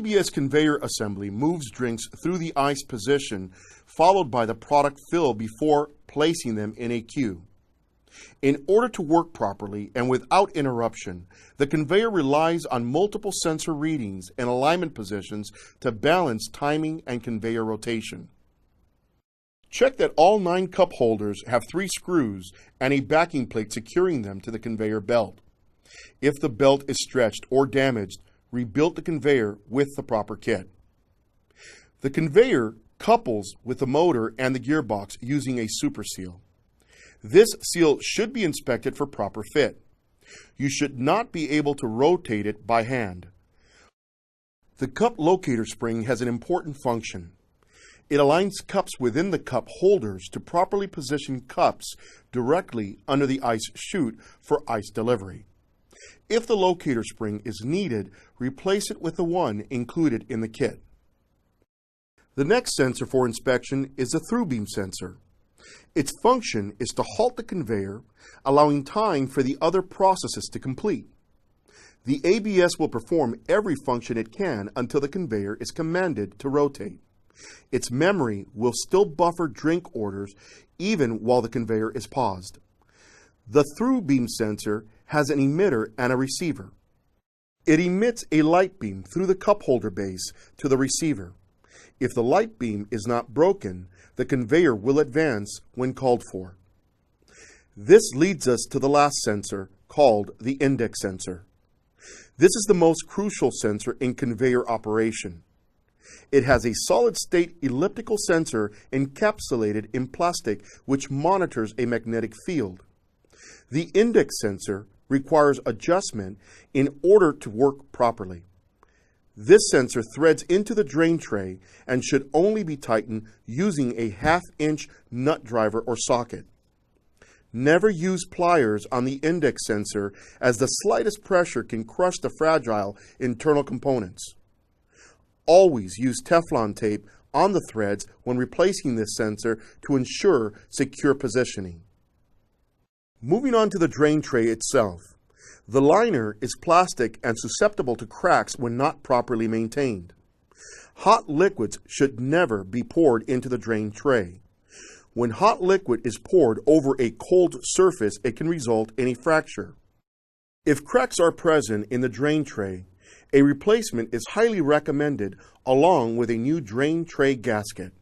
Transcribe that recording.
ABS conveyor assembly moves drinks through the ice position, followed by the product fill before placing them in a queue. In order to work properly and without interruption, the conveyor relies on multiple sensor readings and alignment positions to balance timing and conveyor rotation. Check that all 9 cup holders have 3 screws and a backing plate securing them to the conveyor belt. If the belt is stretched or damaged, rebuild the conveyor with the proper kit. The conveyor couples with the motor and the gearbox using a super seal. This seal should be inspected for proper fit. You should not be able to rotate it by hand. The cup locator spring has an important function. It aligns cups within the cup holders to properly position cups directly under the ice chute for ice delivery. If the locator spring is needed, replace it with the one included in the kit. The next sensor for inspection is the through beam sensor. Its function is to halt the conveyor, allowing time for the other processes to complete. The ABS will perform every function it can until the conveyor is commanded to rotate. Its memory will still buffer drink orders even while the conveyor is paused. The through beam sensor has an emitter and a receiver. It emits a light beam through the cup holder base to the receiver. If the light beam is not broken, the conveyor will advance when called for. This leads us to the last sensor, called the index sensor. This is the most crucial sensor in conveyor operation. It has a solid-state elliptical sensor encapsulated in plastic which monitors a magnetic field. The index sensor requires adjustment in order to work properly. This sensor threads into the drain tray and should only be tightened using a 1/2-inch nut driver or socket. Never use pliers on the index sensor as the slightest pressure can crush the fragile internal components. Always use Teflon tape on the threads when replacing this sensor to ensure secure positioning. Moving on to the drain tray itself. The liner is plastic and susceptible to cracks when not properly maintained. Hot liquids should never be poured into the drain tray. When hot liquid is poured over a cold surface, it can result in a fracture. If cracks are present in the drain tray, a replacement is highly recommended along with a new drain tray gasket.